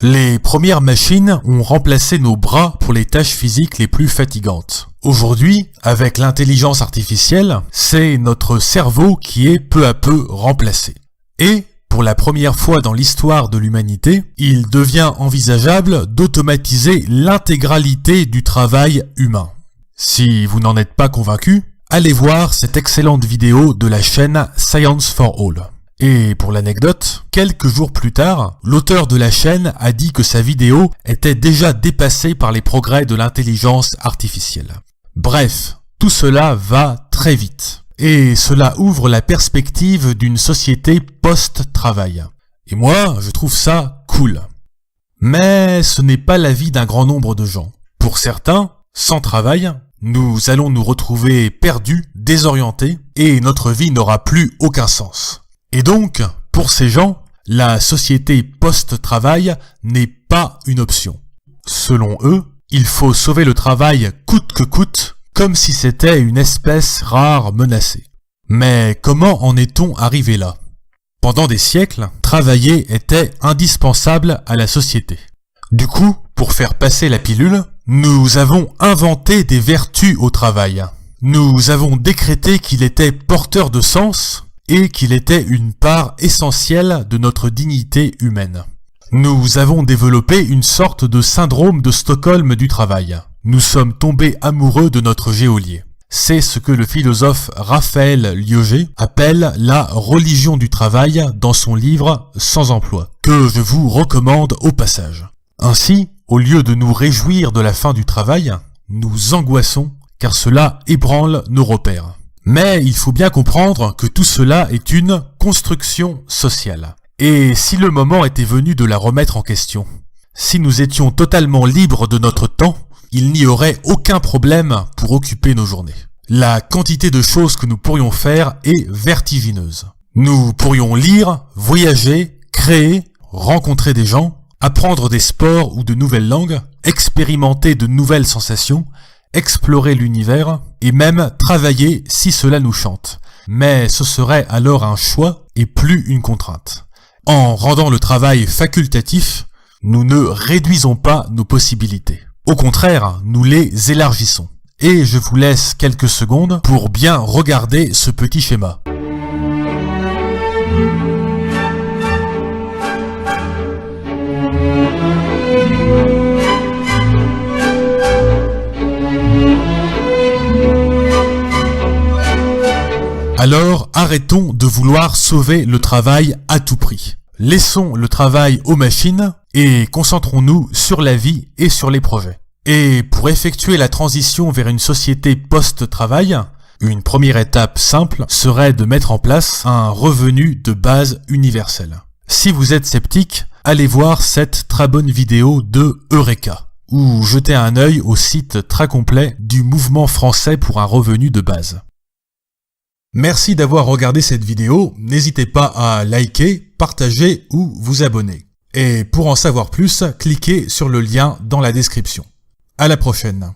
Les premières machines ont remplacé nos bras pour les tâches physiques les plus fatigantes. Aujourd'hui, avec l'intelligence artificielle, c'est notre cerveau qui est peu à peu remplacé. Et, pour la première fois dans l'histoire de l'humanité, il devient envisageable d'automatiser l'intégralité du travail humain. Si vous n'en êtes pas convaincu, allez voir cette excellente vidéo de la chaîne Science for All. Et pour l'anecdote, quelques jours plus tard, l'auteur de la chaîne a dit que sa vidéo était déjà dépassée par les progrès de l'intelligence artificielle. Bref, tout cela va très vite. Et cela ouvre la perspective d'une société post-travail. Et moi, je trouve ça cool. Mais ce n'est pas l'avis d'un grand nombre de gens. Pour certains, sans travail, nous allons nous retrouver perdus, désorientés, et notre vie n'aura plus aucun sens. Et donc, pour ces gens, la société post-travail n'est pas une option. Selon eux, il faut sauver le travail coûte que coûte, comme si c'était une espèce rare menacée. Mais comment en est-on arrivé là? Pendant des siècles, travailler était indispensable à la société. Du coup, pour faire passer la pilule, nous avons inventé des vertus au travail. Nous avons décrété qu'il était porteur de sens et qu'il était une part essentielle de notre dignité humaine. Nous avons développé une sorte de syndrome de Stockholm du travail. Nous sommes tombés amoureux de notre geôlier. C'est ce que le philosophe Raphaël Lioger appelle la religion du travail dans son livre Sans emploi, que je vous recommande au passage. Ainsi, au lieu de nous réjouir de la fin du travail, nous angoissons car cela ébranle nos repères. Mais il faut bien comprendre que tout cela est une construction sociale. Et si le moment était venu de la remettre en question, si nous étions totalement libres de notre temps, il n'y aurait aucun problème pour occuper nos journées. La quantité de choses que nous pourrions faire est vertigineuse. Nous pourrions lire, voyager, créer, rencontrer des gens, apprendre des sports ou de nouvelles langues, expérimenter de nouvelles sensations, explorer l'univers et même travailler si cela nous chante. Mais ce serait alors un choix et plus une contrainte. En rendant le travail facultatif, nous ne réduisons pas nos possibilités. Au contraire, nous les élargissons. Et je vous laisse quelques secondes pour bien regarder ce petit schéma. Alors, arrêtons de vouloir sauver le travail à tout prix. Laissons le travail aux machines et concentrons-nous sur la vie et sur les projets. Et pour effectuer la transition vers une société post-travail, une première étape simple serait de mettre en place un revenu de base universel. Si vous êtes sceptique, allez voir cette très bonne vidéo de Eureka, ou jetez un œil au site très complet du Mouvement français pour un revenu de base. Merci d'avoir regardé cette vidéo, n'hésitez pas à liker, partager ou vous abonner. Et pour en savoir plus, cliquez sur le lien dans la description. À la prochaine.